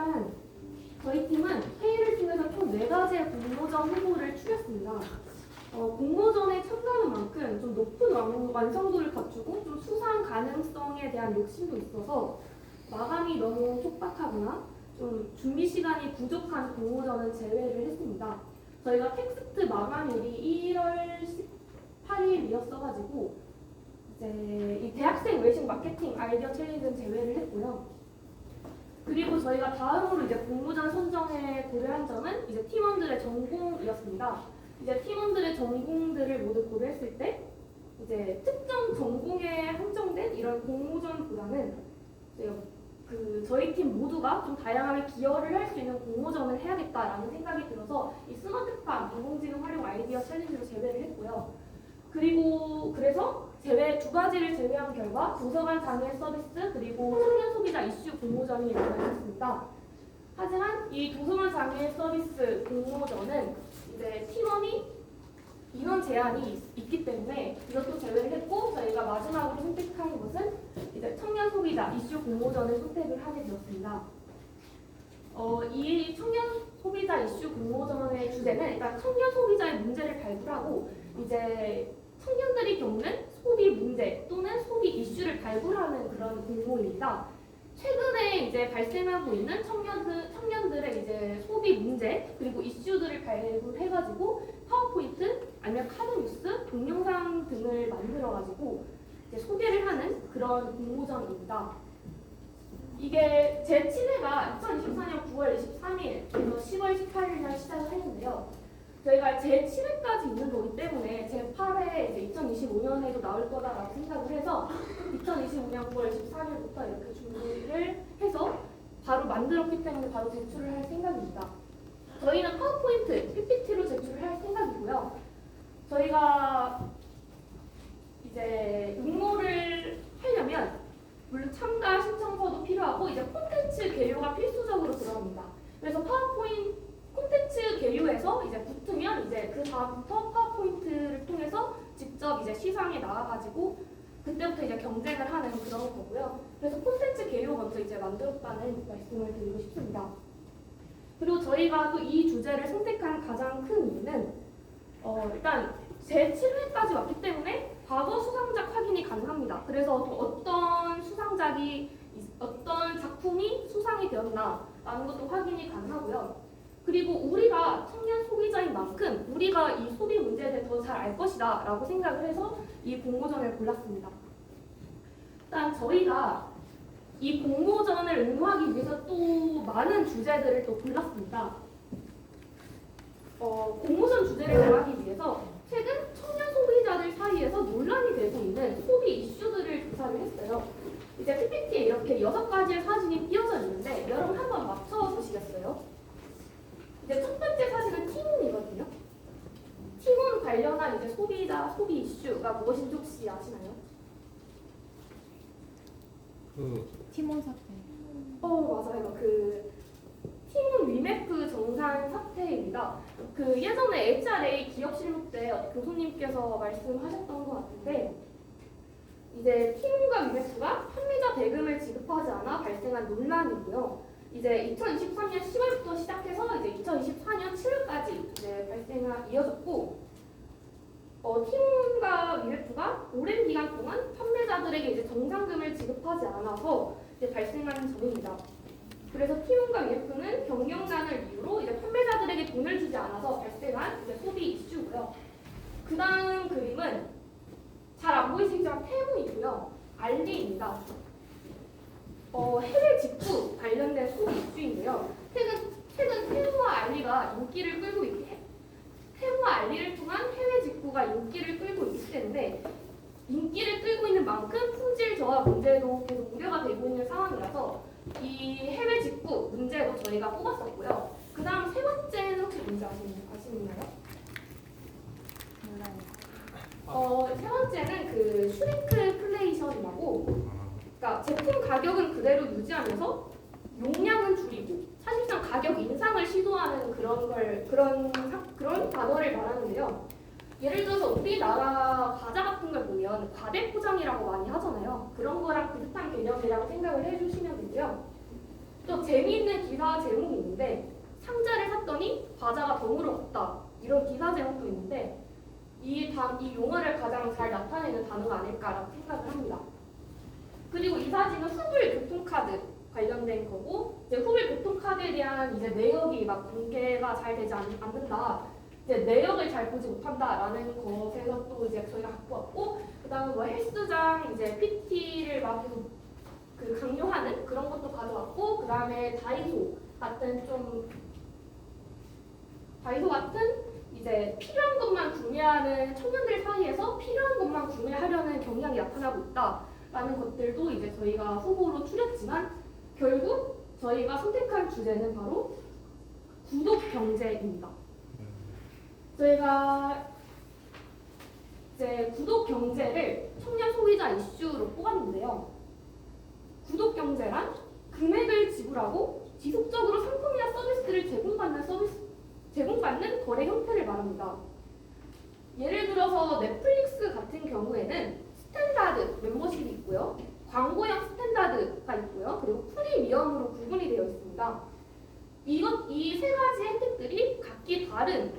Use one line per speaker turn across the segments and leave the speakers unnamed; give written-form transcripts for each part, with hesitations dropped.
일단 저희 팀은 회의를 통해서 총 4가지의 공모전 후보를 추렸습니다. 공모전에 참가하는 만큼 좀 높은 완성도를 갖추고 좀 수상 가능성에 대한 욕심도 있어서 마감이 너무 촉박하거나 좀 준비 시간이 부족한 공모전은 제외를 했습니다. 저희가 텍스트 마감일이 1월 18일이었어가지고 이제 이 대학생 외식 마케팅 아이디어 챌린지는 제외를 했고요. 그리고 저희가 다음으로 이제 공모전 선정에 고려한 점은 이제 팀원들의 전공이었습니다. 이제 팀원들의 전공들을 모두 고려했을 때 이제 특정 전공에 한정된 이런 공모전보다는 저희 팀 모두가 좀 다양하게 기여를 할 수 있는 공모전을 해야겠다라는 생각이 들어서 이 스마트팜 인공지능 활용 아이디어 챌린지로 제외를 했고요. 그리고 그래서 제외 2가지를 제외한 결과 도서관 장애 서비스 그리고 청년 소비자 이슈 공모전이 이루어졌습니다. 하지만 이 도서관 장애 서비스 공모전은 이제 팀원이 인원 제한이 있기 때문에 이것도 제외를 했고 저희가 마지막으로 선택한 것은 이제 청년 소비자 이슈 공모전을 선택을 하게 되었습니다. 이 청년 소비자 이슈 공모전의 주제는 일단 청년 소비자의 문제를 발굴하고 이제 청년들이 겪는 소비 문제 또는 소비 이슈를 발굴하는 그런 공모입니다. 최근에 이제 발생하고 있는 청년들의 이제 소비 문제 그리고 이슈들을 발굴해가지고 파워포인트 아니면 카드뉴스, 동영상 등을 만들어가지고 이제 소개를 하는 그런 공모전입니다. 이게 제 7회가 2024년 9월 23일에서 10월 18일날 시작을 했는데요. 저희가 제 7회까지 있는 거기 때문에 제 8회 이제 2025년에도 나올 거다라고 생각을 해서 2025년 9월 24일부터 이렇게 준비를 해서 바로 만들었기 때문에 바로 제출을 할 생각입니다. 저희는 파워포인트, PPT로 제출을 할 생각이고요. 저희가 이제 응모를 하려면 물론 참가 신청서도 필요하고 이제 콘텐츠 개요가 필수적으로 들어갑니다. 그래서 파워포인트 콘텐츠 개요에서 이제 붙으면 이제 그 다음부터 파워포인트를 통해서 직접 이제 시상에 나와가지고 그때부터 이제 경쟁을 하는 그런 거고요. 그래서 콘텐츠 개요 먼저 이제 만들었다는 말씀을 드리고 싶습니다. 그리고 저희가 또 이 주제를 선택한 가장 큰 이유는 일단 제 7회까지 왔기 때문에 과거 수상작 확인이 가능합니다. 그래서 어떤 작품이 수상이 되었나라는 것도 확인이 가능하고요. 그리고 우리가 청년 소비자인 만큼 우리가 이 소비 문제에 대해 더 잘 알 것이다 라고 생각을 해서 이 공모전을 골랐습니다. 일단 저희가 이 공모전을 응모하기 위해서 또 많은 주제들을 또 골랐습니다. 공모전 주제를 정하기 위해서 최근 청년 소비자들 사이에서 논란이 되고 있는 소비 이슈들을 조사를 했어요. 이제 PPT에 이렇게 6가지의 사진이 띄어져 있는데 여러분 한번 맞춰보시겠어요? 이제 첫 번째 사진은 티몬이거든요. 티몬 관련한 이제 소비자 소비 이슈가 무엇인지 혹시 아시나요?
티몬 사태.
맞아요. 티몬 위메프 정산 사태입니다. 예전에 HRA 기업 실무 때 교수님께서 말씀하셨던 것 같은데 이제 티몬과 위메프가 판매자 대금을 지급하지 않아 발생한 논란이고요. 이제 2023년 10월부터 시작해서 이제 2024년 7월까지 이어졌고, 티몬과 위메프가 오랜 기간 동안 판매자들에게 이제 정상금을 지급하지 않아서 이제 발생한 점입니다. 그래서 티몬과 위메프는 경영난을 이유로 이제 판매자들에게 돈을 주지 않아서 발생한 이제 소비 이슈고요. 그 다음 그림은 잘 안 보이시지만 테무이고요. 알리입니다. 해외 직구 관련된 소비 이슈인데요. 최근 테무와 알리가 인기를 끌고 테무와 알리를 통한 해외 직구가 인기를 끌고 있기 때문에 인기를 끌고 있는 만큼 품질 저하 문제도 계속 우려가 되고 있는 상황이라서 이 해외 직구 문제도 저희가 뽑았었고요. 그 다음 세 번째는 혹시 뭔지 아시나요? 세 번째는 슈링크 플레이션이라고, 그러니까 제품 가격은 그대로 유지하면서 용량은 줄이고 사실상 가격 인상을 시도하는 그런 단어를 말하는데요. 예를 들어서 우리나라 과자 같은 걸 보면 과대 포장이라고 많이 하잖아요. 그런 거랑 비슷한 개념이라고 생각을 해주시면 되고요. 또 재미있는 기사 제목이 있는데 상자를 샀더니 과자가 덤으로 갔다 이런 기사 제목도 있는데 이 용어를 가장 잘 나타내는 단어가 아닐까라고 생각을 합니다. 그리고 이 사진은 후불 교통카드 관련된 거고 이제 후불 교통카드에 대한 이제 내역이 막 공개가 잘 되지 않는다. 이제 내역을 잘 보지 못한다라는 것에서 또 이제 저희가 갖고 왔고 그다음에 뭐 헬스장 이제 PT를 막 계속 그 강요하는 그런 것도 가져왔고 그다음에 다이소 같은 이제 필요한 것만 구매하는 청년들 사이에서 필요한 것만 구매하려는 경향이 나타나고 있다라는 것들도 이제 저희가 후보로 추렸지만 결국 저희가 선택한 주제는 바로 구독 경제입니다. 저희가 이제 구독 경제를 청년 소비자 이슈로 뽑았는데요. 구독 경제란 금액을 지불하고 지속적으로 상품이나 서비스를 제공받는 거래 형태를 말합니다. 예를 들어서 넷플릭스 같은 경우에는 스탠다드 멤버십이 있고요. 광고형 스탠다드가 있고요. 그리고 프리미엄으로 구분이 되어 있습니다. 이 세 가지 혜택들이 각기 다른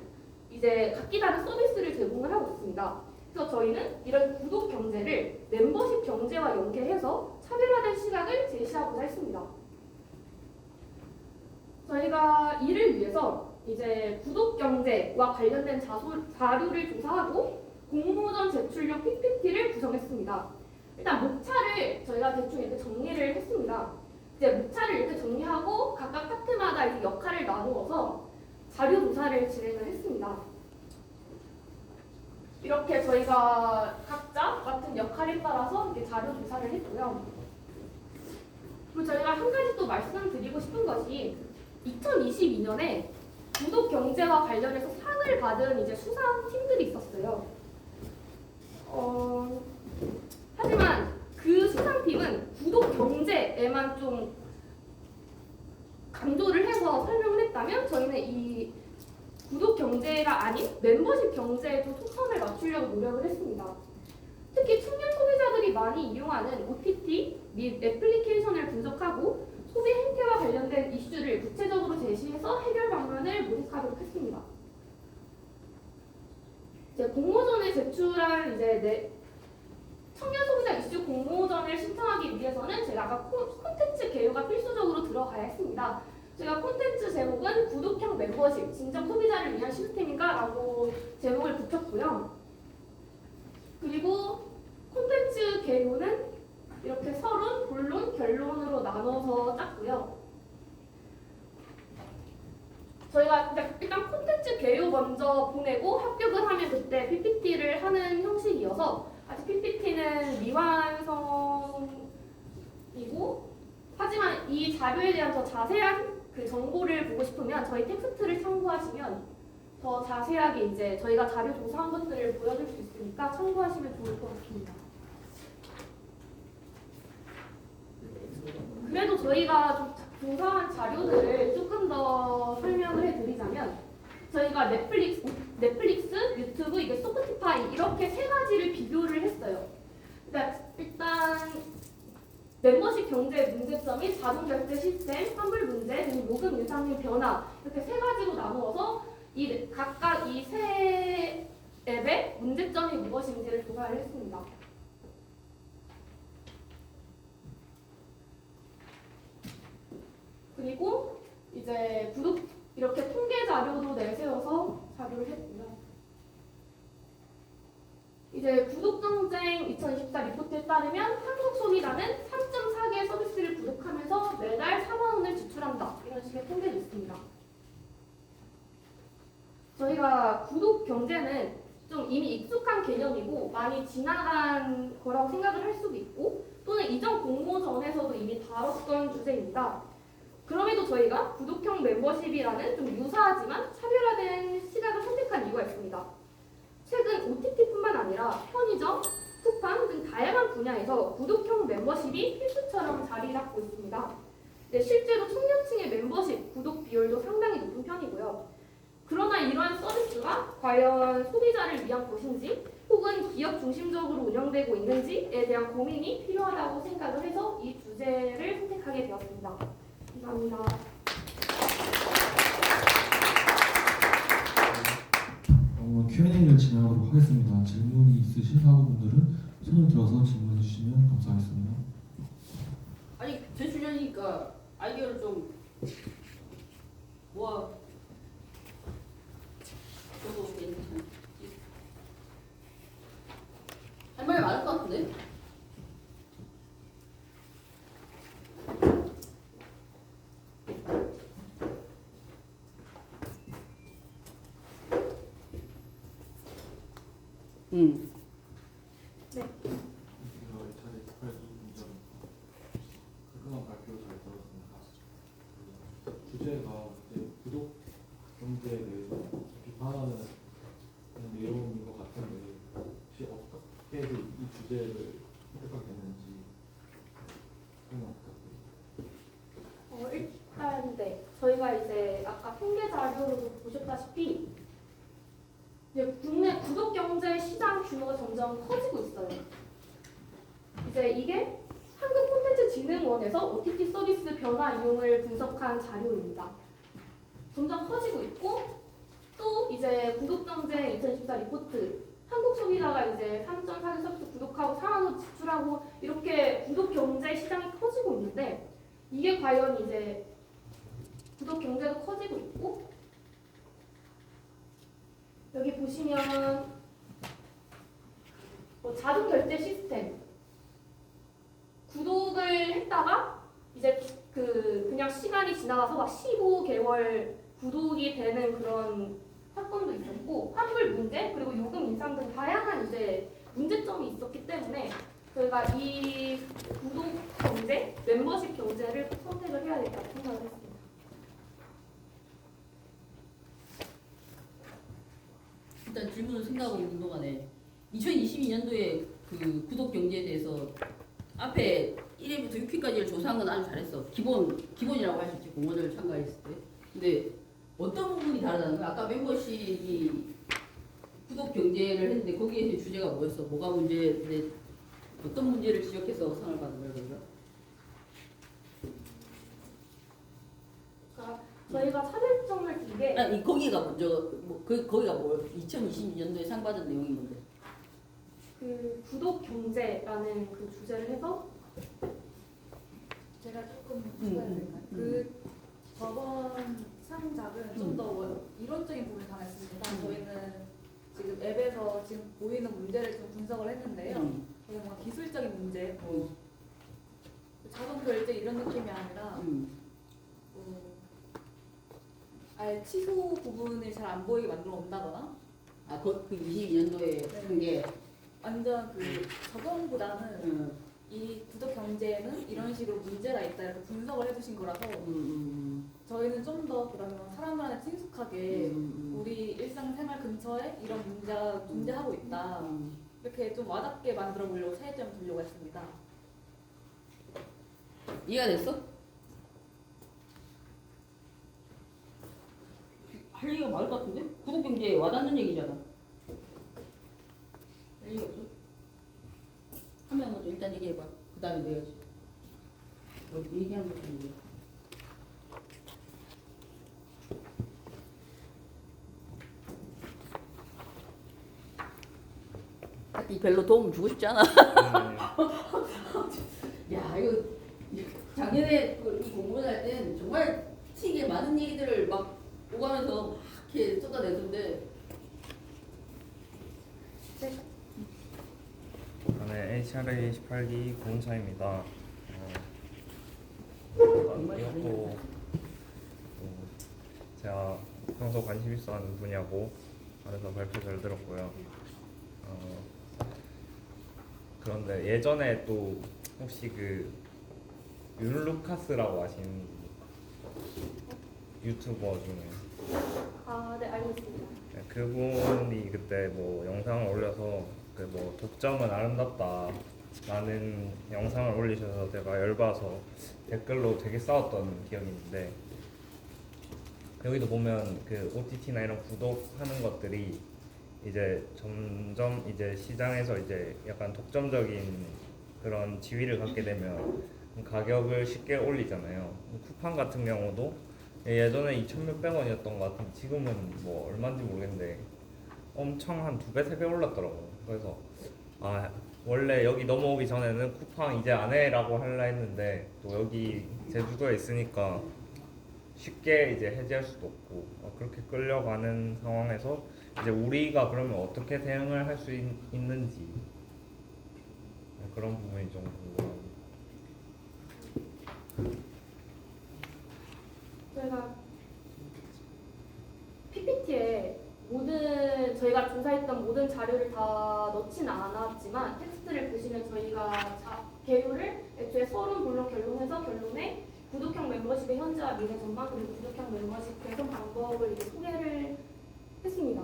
서비스를 제공을 하고 있습니다. 그래서 저희는 이런 구독 경제를 멤버십 경제와 연계해서 차별화된 시각을 제시하고자 했습니다. 저희가 이를 위해서 이제 구독 경제와 관련된 자료를 조사하고 공모전 제출용 PPT를 구성했습니다. 일단 목차를 저희가 대충 이렇게 정리를 했습니다. 이제 목차를 이렇게 정리하고 각각 파트마다 이제 역할을 나누어서 자료 조사를 진행을 했습니다. 이렇게 저희가 각자 맡은 역할에 따라서 이렇게 자료 조사를 했고요. 그리고 저희가 한 가지 또 말씀드리고 싶은 것이 2022년에 구독 경제와 관련해서 상을 받은 이제 수상 팀들이 있었어요. 하지만 그 수상팀은 구독 경제에만 좀 강조를 해서 설명을 했다면 저희는 이 구독 경제가 아닌 멤버십 경제에도 초점을 맞추려고 노력을 했습니다. 특히 청년 소비자들이 많이 이용하는 OTT 및 애플리케이션을 분석하고 소비 행태와 관련된 이슈를 구체적으로 제시해서 해결 방안을 모색하도록 했습니다. 이제 공모전에 제출한 청년 소비자 이슈 공모전을 신청하기 위해서는 제가 아까 콘텐츠 개요가 필수적으로 들어가야 했습니다. 제가 콘텐츠 제목은 구독형 멤버십, 진정 소비자를 위한 시스템인가? 라고 제목을 붙였고요. 그리고 콘텐츠 개요는 이렇게 서론, 본론, 결론으로 나눠서 짰고요. 저희가 일단 콘텐츠 개요 먼저 보내고 합격을 하면 그때 PPT를 하는 형식이어서 아직 PPT는 미완성이고 하지만 이 자료에 대한 더 자세한 그 정보를 보고 싶으면 저희 텍스트를 참고하시면 더 자세하게 이제 저희가 자료 조사한 것들을 보여줄 수 있으니까 참고하시면 좋을 것 같습니다. 그래도 저희가 조사한 자료들을 조금 더 설명을 해드리자면 저희가 넷플릭스, 유튜브, 이게 스포티파이 이렇게 세 가지를 비교를 했어요. 일단 멤버십 경제의 문제점이 자동 결제 시스템, 환불 문제, 그리고 요금 인상률 변화 이렇게 세 가지로 나누어서 각각 이 세 앱의 문제점이 무엇인지를 조사를 했습니다. 그리고 이제 이렇게 통계 자료도 내세워서 자료를 했고요. 이제 구독경쟁 2024 리포트에 따르면 한국 소비자는 3.4개의 서비스를 구독하면서 매달 4만 원을 지출한다. 이런 식의 통계도 있습니다. 저희가 구독 경제는 좀 이미 익숙한 개념이고 많이 지나간 거라고 생각을 할 수도 있고 또는 이전 공모전에서도 이미 다뤘던 주제입니다. 그럼에도 저희가 구독형 멤버십이라는 좀 유사하지만 차별화된 시각을 선택한 이유가 있습니다. 최근 OTT뿐만 아니라 편의점, 쿠팡 등 다양한 분야에서 구독형 멤버십이 필수처럼 자리 잡고 있습니다. 실제로 청년층의 멤버십 구독 비율도 상당히 높은 편이고요. 그러나 이러한 서비스가 과연 소비자를 위한 것인지 혹은 기업 중심적으로 운영되고 있는지에 대한 고민이 필요하다고 생각을 해서 이 주제를 선택하게 되었습니다. 감사합니다.
Q&A를 진행하도록 하겠습니다. 질문이 있으신 학우분들은 손을 들어서 질문해 주시면 감사하겠습니다.
아니 제 주제니까 아이디어를 좀 모아 줘도 괜찮지. 할 말이 많을 것 같은데?
네.
깔끔한 발표 잘 들었습니다. 주제가 이제 구독 경제에 대해서 비판하는 내용인 것 같은데 혹시 어떻게 이 주제를 선택하게 됐는지 설명 부탁드립니다.
일단 네, 저희가 이제 아까 통계 자료로도 보셨다시피 이제 국내 구독 경제 시장 규모가 점점 커지고 있어요. 이제 이게 한국콘텐츠진흥원에서 OTT 서비스 변화 이용을 분석한 자료입니다. 점점 커지고 있고 또 이제 구독 경제 2024 리포트 한국 소비자가 이제 3.4개 서비스 구독하고 4만 원 지출하고 이렇게 구독 경제 시장이 커지고 있는데 이게 과연 이제 구독 경제도 커지고 있고 여기 보시면 자동 결제 시스템 구독을 했다가 이제 그냥 시간이 지나가서 막 15개월 구독이 되는 그런 사건도 있었고 환불 문제 그리고 요금 인상 등 다양한 이제 문제점이 있었기 때문에 저희가 이 구독 경제, 멤버십 경제를 선택을 해야 되겠다고 생각을 했습니다.
일단 질문을 생각하고 있는 동안에 2022년도에 그 구독 경제에 대해서 앞에 1회부터 6회까지를 조사한 건 아주 잘했어. 기본이라고 할 수 있지, 공모전을 참가했을 때. 근데 어떤 부분이 다르다는 거야? 아까 멤버십이 구독 경제를 했는데 거기에 주제가 뭐였어? 뭐가 문제인데 어떤 문제를 지적해서 상을 받은 거야, 그러니까?
저희가 차별점을 두게
아니 거기가 먼저 거기가 뭐야? 2022년도에 상 받은 내용이 뭔데?
그 구독 경제라는 그 주제를 해서
제가 조금 추가해야 될까요? 그 저번 상작은 좀 더 이론적인 부분이 강했습니다. 저희는 지금 앱에서 지금 보이는 문제를 좀 분석을 했는데요. 저희는 뭔가 기술적인 문제, 자동 결제 이런 느낌이 아니라 아예 취소 부분이 잘 안 보이게 만들어 온다거나
그 22년도에 한 게
완전 그 적용보다는 이 구독 경제에는 이런 식으로 문제가 있다 이렇게 분석을 해주신 거라서 저희는 좀 더 그러면 사람들한테 친숙하게 우리 일상생활 근처에 이런 문제가 존재하고 있다 이렇게 좀 와닿게 만들어 보려고 차이점을 두려고 했습니다.
이해가 됐어? 할 얘기가 많을 것 같은데? 구독 경제에 와닿는 얘기잖아. 할 얘기 없어? 한 명 먼저 일단 얘기해봐. 그 다음에 내가 얘기한 것좀 얘기해. 딱히 별로 도움 주고 싶지 않아. 야 이거 작년에 이 공부를 할 때는 정말 튀게 많은 얘기들을 막 오가면서 막 이렇게 쏟아내던데.
저는 HRA 18기 고은차입니다. 이것도 제가 평소 관심 있어 하는 분야고 그래서 발표 잘 들었고요. 그런데 예전에 또 혹시 그 윤루카스라고 아시는 유튜버 중에
네 알겠습니다.
네, 그분이 그때 뭐 영상을 올려서 그 뭐 독점은 아름답다 라는 영상을 올리셔서 제가 열받아서 댓글로 되게 싸웠던 기억이 있는데 여기도 보면 그 OTT나 이런 구독하는 것들이 이제 점점 이제 시장에서 이제 약간 독점적인 그런 지위를 갖게 되면 가격을 쉽게 올리잖아요. 쿠팡 같은 경우도 예전에 2,600원이었던 것 같은데 지금은 뭐 얼마인지 모르겠는데 엄청 한 2배, 3배 올랐더라고요. 그래서 아 원래 여기 넘어오기 전에는 쿠팡 이제 안 해라고 하려 했는데 또 여기 제주도에 있으니까 쉽게 이제 해지할 수도 없고 그렇게 끌려가는 상황에서 이제 우리가 그러면 어떻게 대응을 할 수 있는지 그런 부분이 좀 궁금합니다.
저희가 PPT에 저희가 조사했던 모든 자료를 다 넣지는 않았지만 텍스트를 보시면 저희가 개요를 애초에 서론, 본론, 결론해서 결론에 구독형 멤버십의 현재와 미래 전망 그리고 구독형 멤버십 개선 방법을 이제 소개를 했습니다.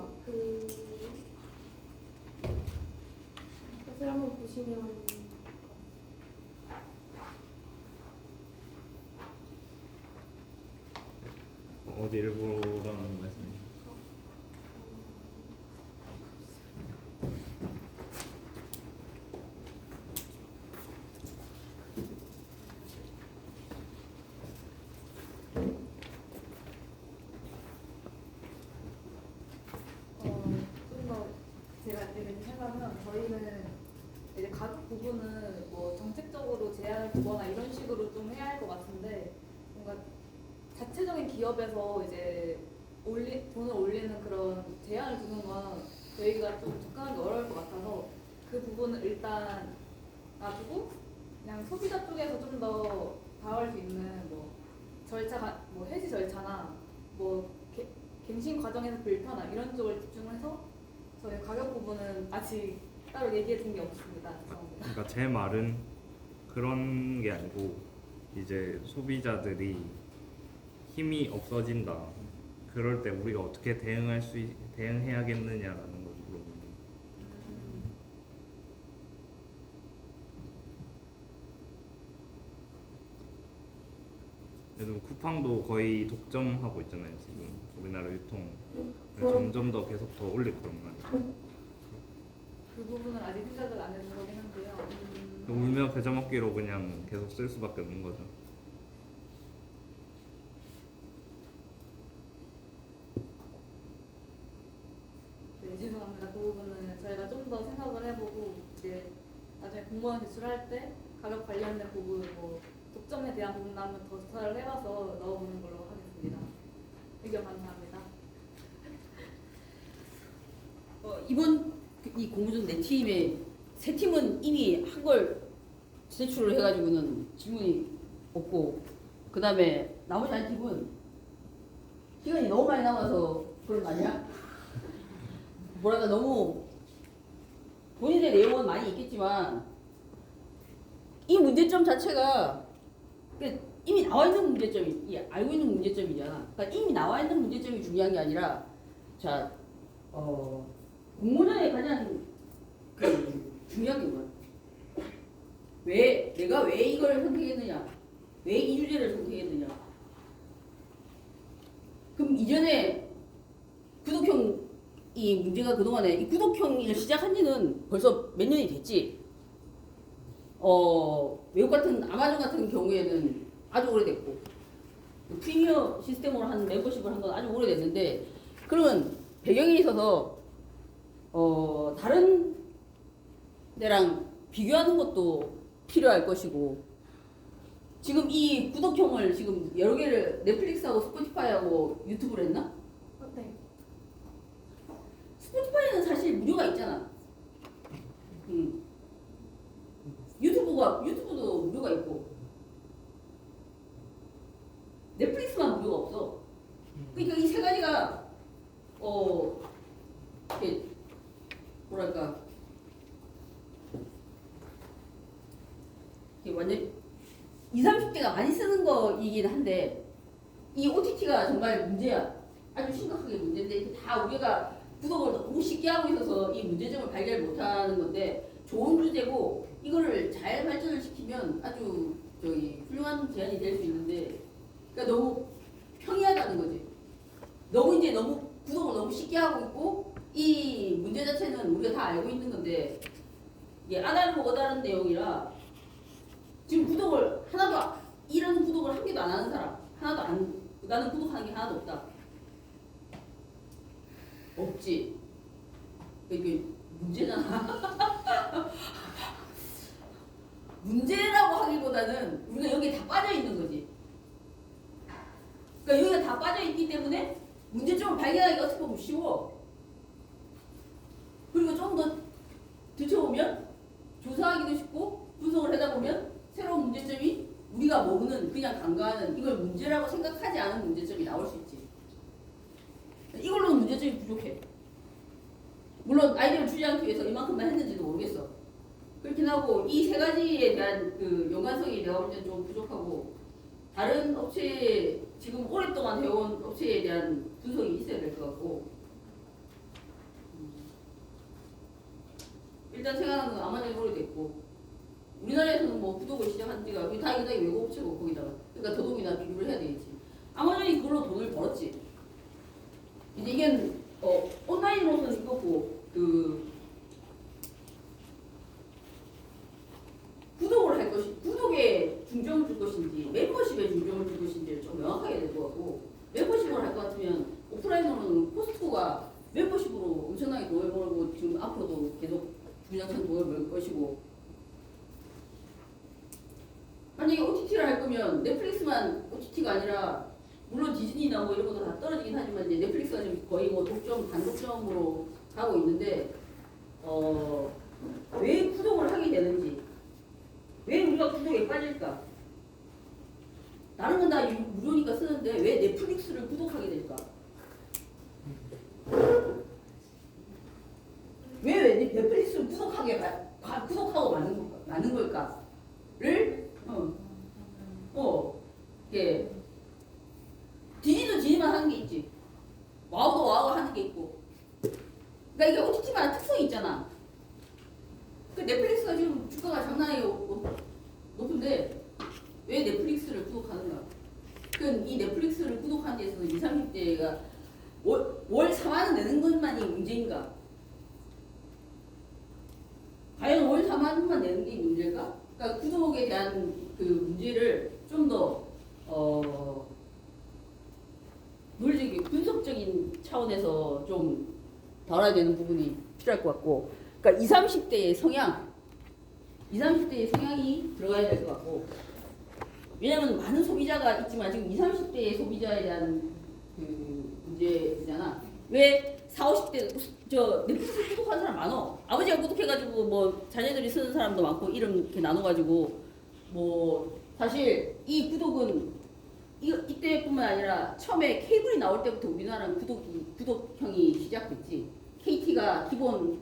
것을 한번 보시면
어디 일부라는 말씀이세요?
좀 더 제가 이렇게 생각하면 저희는 이제 가격 부분은 뭐 정책적으로 제한을 두거나 이런 식으로 좀 해야 할 것 같은데 뭔가 자체적인 기업에서 이제 돈을 올리는 그런 제한을 두는 건 저희가 좀 접근하기 어려울 것 같아서 그 부분을 일단 놔두고 그냥 소비자 쪽에서 좀 더 다가갈 수 있는 뭐 뭐 해지 절차나 뭐 갱신 과정에서 불편함 이런 쪽을 집중해서 저희 가격 부분은 아직 따로 얘기해 준 게 없습니다. 죄송합니다.
그러니까 제 말은 그런 게 아니고 이제 소비자들이 힘이 없어진다. 그럴 때 우리가 어떻게 대응해야겠느냐라는 걸 물어보는 거예요. 그래도 쿠팡도 거의 독점하고 있잖아요. 지금 우리나라 유통 점점 더 계속 더 올릴 거란 말이에요.
그 부분은 아직 생각을 안 해본 거긴 한데요.
울며 겨자 먹기로 그냥 계속 쓸 수밖에 없는 거죠.
네, 죄송합니다. 그 부분은 저희가 좀 더 생각을 해보고 이제 나중에 공무원 제출할 때 가격 관련된 부분, 뭐 독점에 대한 부분 한번 더 조사를 해봐서 넣어보는 걸로 하겠습니다. 의견 감사합니다.
이번 이 공모전 네 팀에 세 팀은 이미 한 걸 제출을 해가지고는 질문이 없고 그 다음에 나머지 한 팀은 시간이 너무 많이 남아서 그런 거 아니야? 뭐랄까 너무 본인의 내용은 많이 있겠지만 이 문제점 자체가 이미 나와 있는 문제점이 알고 있는 문제점이잖아. 그러니까 이미 나와 있는 문제점이 중요한 게 아니라 자 공모전에 가장 중요한 게 뭐야? 내가 왜 이걸 선택했느냐? 왜 이 주제를 선택했느냐? 그럼 이전에 구독형 이 문제가 그동안에 이 구독형을 시작한 지는 벌써 몇 년이 됐지. 외국 같은 아마존 같은 경우에는 아주 오래됐고 프리미어 시스템으로 한 멤버십을 한 건 아주 오래됐는데 그러면 배경이 있어서 다른 데랑 비교하는 것도 필요할 것이고 지금 이 구독형을 지금 여러 개를 넷플릭스하고 스포티파이하고 유튜브를 했나?
네.
스포티파이는 사실 무료가 있잖아. 유튜브도 무료가 있고 넷플릭스만 무료가 없어. 그러니까 이 세 가지가 이게 뭐랄까 이게 완전 20, 30대가 많이 쓰는 거이긴 한데 이 OTT가 정말 문제야. 아주 심각하게 문제인데 이게 다 우리가 구독을 너무 쉽게 하고 있어서 이 문제점을 발견을 못하는 건데 좋은 주제고 이거를 잘 발전을 시키면 아주 훌륭한 제안이 될 수 있는데 그러니까 너무 평이하다는 거지. 너무 구독을 너무 쉽게 하고 있고 이 문제 자체는 우리가 다 알고 있는 건데 이게 아다르고 어다른 내용이라 지금 구독을 이런 구독을 한 개도 안 하는 사람 나는 구독하는 게 하나도 없다. 없지. 이게 문제잖아. 문제라고 하기보다는 우리가 여기에 다 빠져 있는 거지. 그러니까 여기가 다 빠져 있기 때문에 문제점을 발견하기가 어떻게 보면 쉬워. 그리고 좀 더 들춰보면 조사하기도 쉽고 분석을 하다 보면 새로운 문제점이 우리가 모르는 그냥 간과하는 이걸 문제라고 생각하지 않은 문제점이 나올 수 있지. 이걸로는 문제점이 부족해. 물론 아이디어를 주지 않기 위해서 이만큼만 했는지도 모르겠어. 그렇긴 하고 이 세 가지에 대한 그 연관성이 내가 볼 때 좀 부족하고 다른 업체에 지금 오랫동안 해온 업체에 대한 분석이 있어야 될 것 같고 일단 생각하는 건 아마존이 오래됐고 우리나라에서는 뭐 구독을 시작한 지가 다 이게 외국 업체고 거기다가 그러니까 더더욱이나 비교를 해야 되겠지. 아마존이 그걸로 돈을 벌었지. 이제 이게 온라인으로서는 이거고 구독을 할 것이 구독에 중점을 줄 것인지 멤버십에 중점을 줄 것인지를 좀 명확하게 될 것 같고 멤버십을 할 것 같으면 오프라인으로는 코스트코가 멤버십으로 엄청나게 돈을 벌고 지금 앞으로도 계속 주장창 돈을 벌 것이고 만약에 OTT를 할 거면 넷플릭스만 OTT가 아니라 물론 디즈니나 뭐 이런 것도 다 떨어지긴 하지만 이제 넷플릭스가 지금 거의 뭐 단독점으로 가고 있는데 왜 구독을 하게 되는지 왜 우리가 구독에 빠질까? 다른 건 다 무료니까 쓰는데 왜 넷플릭스를 구독하게 될까? 왜 넷플릭스를 구독하고 마는 걸까를 이게 디즈니도 디즈니만 하는 게 있지. 와우도 와우 하는 게 있고. 그러니까 이게 OTT마다 특성이 있잖아. 그 넷플릭스가 지금 주가가 장난이 높은데 왜 넷플릭스를 구독하는가? 그건 이 넷플릭스를 구독하는 데 있어서 20, 30대가 월 4만 원 내는 것만이 문제인가? 과연 월 4만 원만 내는 게 문제일까? 그러니까 구독에 대한 그 문제를 좀 더 논리적인 분석적인 차원에서 좀 다뤄야 되는 부분이 필요할 것 같고, 그러니까 20, 30대의 성향, 20, 30대의 성향이 들어가야 될 것 같고, 왜냐면 많은 소비자가 있지만 지금 20, 30대의 소비자에 대한 그 문제잖아. 왜 40, 50대 저 넷플릭스 구독하는 사람 많어. 아버지가 구독해가지고 뭐 자녀들이 쓰는 사람도 많고 이름 이렇게 나눠가지고 뭐 사실 이 구독은 이때뿐만 아니라 처음에 케이블이 나올 때부터 우리나라는 구독형이 시작됐지. KT가 기본을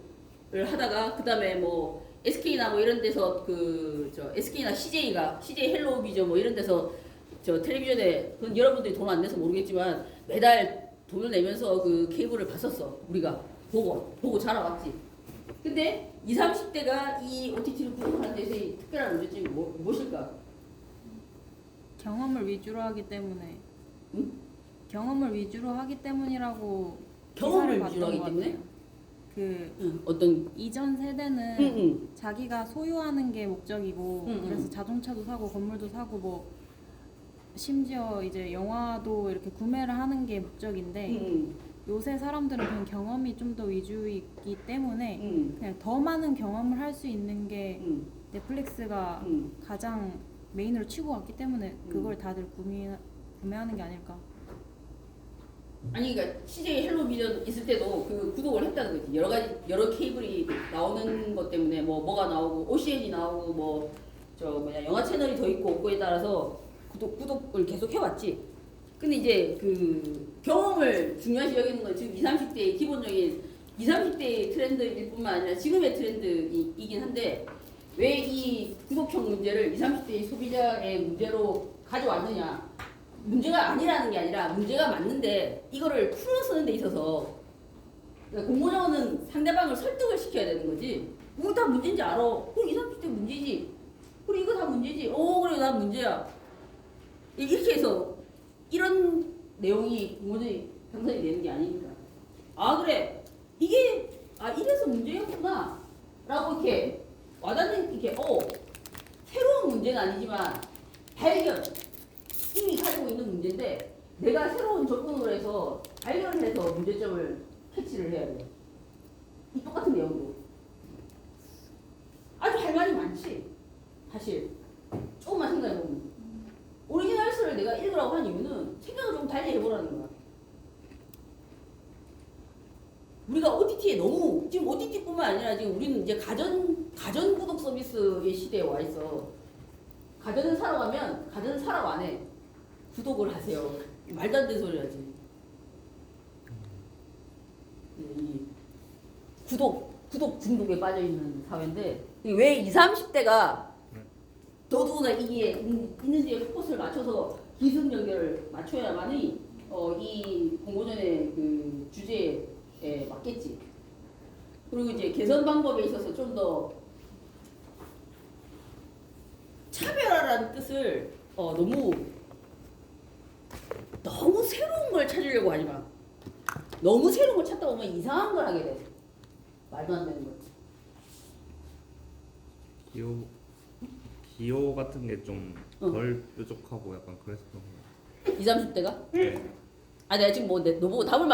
하다가 그 다음에 뭐 SK나 뭐 이런 데서 SK나 CJ 헬로비전 뭐 이런 데서 저 텔레비전에 그건 여러분들이 돈 안 내서 모르겠지만 매달 돈을 내면서 그 케이블을 봤었어. 우리가 보고 자라왔지. 근데 20, 30대가 이 OTT를 구독하는 데서의 특별한 문제점이 무엇일까?
경험을 위주로 하기 때문에.
응?
경험을 위주로 하기 때문이라고
경험을
기사를
위주로 하기
봤던 것
때문에?
같아요.
어떤
이전 세대는
응.
자기가 소유하는 게 목적이고
응.
그래서 자동차도 사고 건물도 사고 뭐 심지어 이제 영화도 이렇게 구매를 하는 게 목적인데 요새 사람들은 그냥 경험이 좀 더 위주이기 때문에 그냥 더 많은 경험을 할 수 있는 게 넷플릭스가 가장 메인으로 치고 왔기 때문에 그걸 다들 구매하는 게 아닐까.
아니 그러니까 CJ 헬로비전 있을 때도 그 구독을 했다는 거지. 여러 케이블이 나오는 것 때문에 뭐가 나오고 OCN이 나오고 뭐 영화 채널이 더 있고 없고에 따라서 구독을 계속 해왔지. 근데 이제 그 경험을 중요시 여기는 건 지금 20, 30대의 기본적인 20, 30대의 트렌드일 뿐만 아니라 지금의 트렌드이긴 한데 왜 이 구독형 문제를 20, 30대의 소비자의 문제로 가져왔느냐. 문제가 아니라는 게 아니라 문제가 맞는데 이거를 풀어쓰는 데 있어서 그러니까 공모자원은 상대방을 설득을 시켜야 되는 거지. 이거 다 문제인지 알아. 그럼 20, 30대 문제지. 그래 이거 다 문제지. 그래 나 문제야. 이렇게 해서 이런 내용이 공모전이 형성이 되는 게 아니니까. 그래 이게 이래서 문제였구나 라고 이렇게 와닿는 이렇게 새로운 문제는 아니지만 발견 이미 가지고 있는 문제인데 내가 새로운 접근을 해서 발견을 해서 문제점을 캐치를 해야 돼. 이 똑같은 내용도 아주 할 말이 많지. 사실 조금만 생각해보면 오리지널스를 내가 읽으라고 한 이유는 생각을 좀 달리 해보라는 거야. 우리가 OTT에 너무 지금 OTT뿐만 아니라 지금 우리는 이제 가전 구독 서비스의 시대에 와 있어. 가전을 사러 가면 가전을 사라고 안 해. 구독을 하세요. 말도 안 되는 소리 하지. 이 구독 중독에 빠져 있는 사회인데 왜 20, 30대가 더더구나 이게 있는지에 포커스를 맞춰서 기승 연결을 맞춰야만이 이 공모전의 그 주제에 맞겠지. 그리고 이제 개선 방법에 있어서 좀 더 차별화라는 뜻을 너무 새로운 걸 찾으려고 하지 마. 너무 새로운 걸 찾다 보면 이상한 걸 하게 돼. 말도 안 되는 거.
기호 같은 게 좀 덜 뾰족하고 약간 그래서 그런 거.
20, 30대가?
네.
내가 지금 뭐 너보고 답을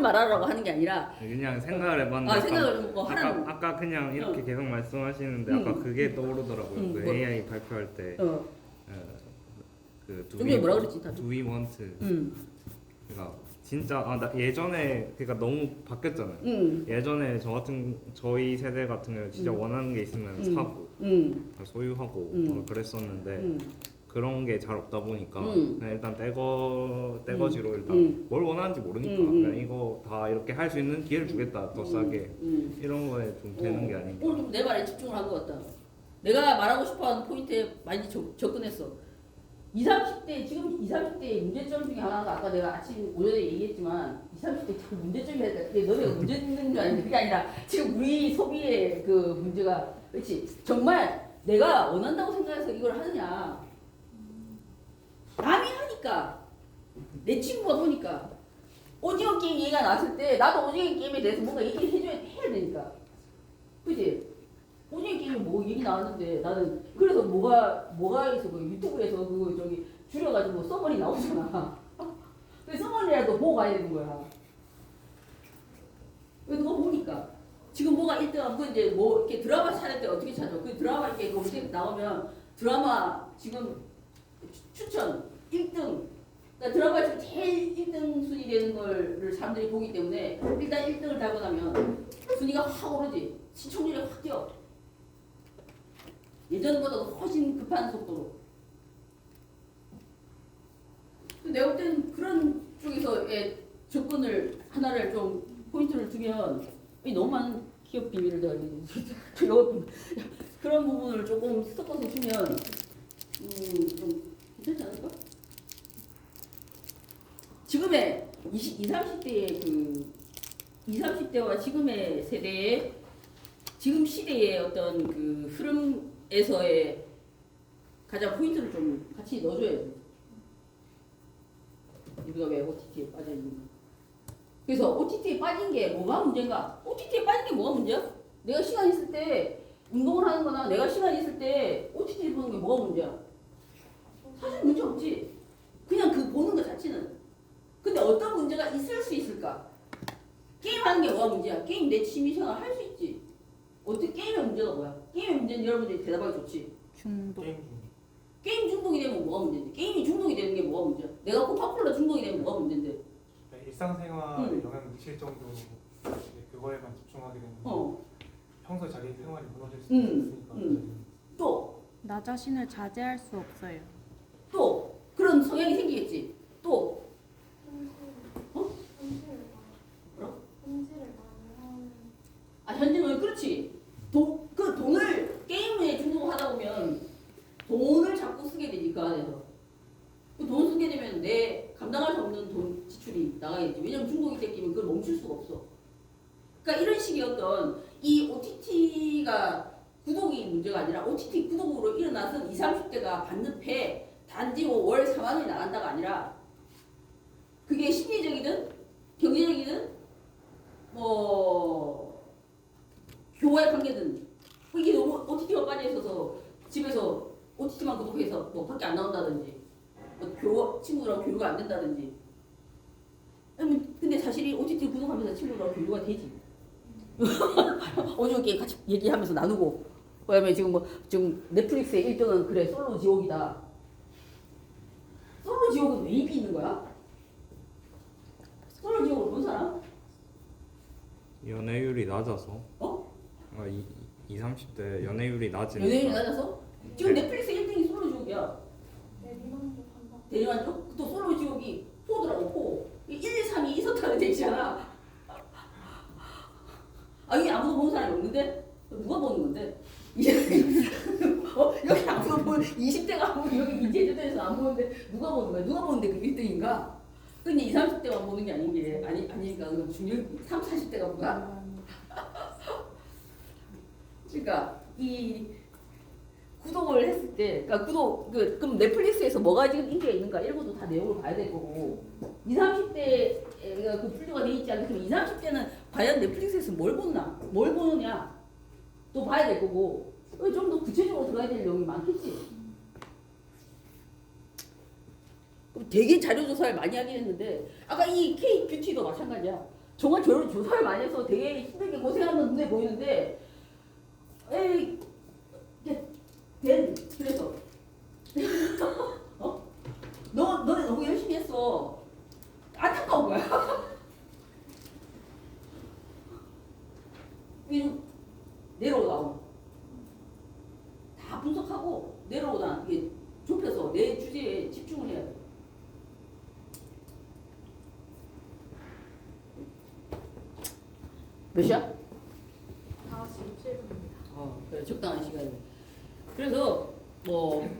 말하라고 하는 게 아니라
그냥 생각을 해봤는데
생각을 좀 하라는.
아까 그냥 이렇게 계속 말씀하시는데 아까 그게 떠오르더라고요. 그
뭐.
AI 발표할 때 그
좀 전에 뭐라 그랬지?
Do we want? 그러니까 진짜 나 예전에 그러니까 너무 바뀌었잖아요. 예전에 저희 세대 같은 경우 진짜 원하는 게 있으면 사고 소유하고 그랬었는데 그런 게 잘 없다 보니까 그냥 일단 떼거지로 일단 뭘 원하는지 모르니까 그냥 이거 다 이렇게 할 수 있는 기회를 주겠다 더 싸게 이런 거에 좀 되는 게 아닌가.
오늘 좀 내 말에 집중을 한 것 같다. 내가 말하고 싶어하는 포인트에 많이 접근했어. 20, 30대 지금 20, 30대의 문제점 중에 하나가 아까 내가 아침 오전에 얘기했지만 20, 30대 참 문제점이 너네가 문제 있는 게 아닌데 그게 아니라 지금 우리 소비의 그 문제가 그렇지 정말 내가 원한다고 생각해서 이걸 하느냐 남이 하니까 내 친구가 보니까 오징어 게임 얘기가 나왔을 때 나도 오징어 게임에 대해서 뭔가 얘기해야 되니까 그치? 오징어 게임에 뭐 얘기 나왔는데 나는 그래서 뭐가 있어 그 유튜브에서 그거 저기 줄여가지고 서머니 나오잖아. 그 서머니라도 보고 가야 되는 거야. 그거 보니까 지금 뭐가 1등하고 그 이제 뭐 이렇게 드라마 찾을 때 어떻게 찾아? 그 드라마 이렇게 검색 나오면 드라마 지금 추천 1등 그러니까 드라마에서 제일 1등 순위 되는 거를 사람들이 보기 때문에 일단 1등을 달고 나면 순위가 확 오르지. 시청률이 확 뛰어. 예전보다도 훨씬 급한 속도로. 내가 볼 때는 그런 쪽에서의 접근을 하나를 좀 포인트를 두면 너무 많은 기업 비밀을 내가 그런 부분을 조금 섞어서 주면 좀 괜찮지 않을까? 지금의 20, 30대의 그 20, 30대와 지금의 세대의 지금 시대의 어떤 그 흐름에서의 가장 포인트를 좀 같이 넣어줘야 돼. 우리가 왜 OTT에 빠져 있는가? 그래서 OTT에 빠진 게 뭐가 문제인가? OTT에 빠진 게 뭐가 문제야? 내가 시간 있을 때 운동을 하는 거나 내가 시간 있을 때 OTT 보는 게 뭐가 문제야? 사실 문제 없지. 그냥 그 보는 것 자체는. 근데 어떤 문제가 있을 수 있을까? 게임하는 게 뭐가 문제야? 게임 내 취미생활 할 수 있지. 어떻게 게임의 문제가 뭐야? 게임의 문제는 여러분들이 대답하기 좋지.
중독.
게임 중독이 되면 뭐가 문제인데? 게임이 중독이 되는 게 뭐가 문제야? 내가 코카콜라 중독이 되면 뭐가 문제인데?
일상생활에 영향을 미칠 정도로 그거에만 집중하게 되면 평소에 자기 생활이 무너질 수 있으니까
또
나 자신을 자제할 수 없어요.
또 그런 성향이 생기겠지. 또 현질은 그렇지. 그 돈을 게임에 중독하다 보면 돈을 자꾸 쓰게 되니까 안에서 그 돈 쓰게 되면 내 감당할 수 없는 돈 지출이 나가겠지. 왜냐면 중독이 생기면 그걸 멈출 수가 없어. 그러니까 이런 식의 어떤 이 OTT가 구독이 문제가 아니라 OTT 구독으로 일어나서 20, 30대가 받는 폐 단지 뭐 월 4만 원이 나간다가 아니라 그게 심리적이든 경제적이든 뭐 교와의 관계든 이게 너무 OTT가 빠져 있어서 교류가 안 된다든지. 아니, 근데 사실이 OTT 구독하면서 친구랑 교류가 되지. 오징어 게임 같이 얘기하면서 나누고. 그다음에 지금 넷플릭스의 1등은 그래 솔로 지옥이다. 솔로 지옥은 왜 인기 있는 거야? 솔로 지옥을 본 사람?
연애율이 낮아서.
어?
20, 30대 연애율이 낮으니까.
연예인이 낮아서? 지금 넷플릭스 1등이 솔로 지옥이야. 대리만족? 또 솔로 지옥이 4더라고 4. 1, 2, 3이 있었다는 얘기잖아. 아 이게 아무도 보는 사람이 없는데? 누가 보는 건데? 여기 아무도 보는 20대가 보고 여기 제주도에서 안 보는데 누가 보는 거야? 누가 보는데 그 1등인가? 근데 20, 30대가 보는 게 아니니까 그건 중요 30, 40대가 보나? 그러니까 이 구독을 했을 때, 그러니까 그럼 넷플릭스에서 뭐가 지금 인기가 있는가 이런 것도 다 내용을 봐야 될 거고 20, 30대가 그 분류가 돼 있지 않겠지만 20, 30대는 과연 넷플릭스에서 뭘 보느냐 또 봐야 될 거고 좀 더 구체적으로 들어가야 될 내용이 많겠지. 그럼 되게 자료조사를 많이 하긴 했는데 아까 이 K-뷰티도 마찬가지야. 정말 조사를 많이 해서 되게 힘들게 고생하는 건 눈에 보이는데 에이 그래서 너네 너무 열심히 했어. 안타까운 거야. 내려오다 다 분석하고 내려오다 이게 좁혀서 내 주제에 집중을 해야 돼. 몇 시야?
5시 7분입니다.
그래 적당한 시간이네. 그래서 뭐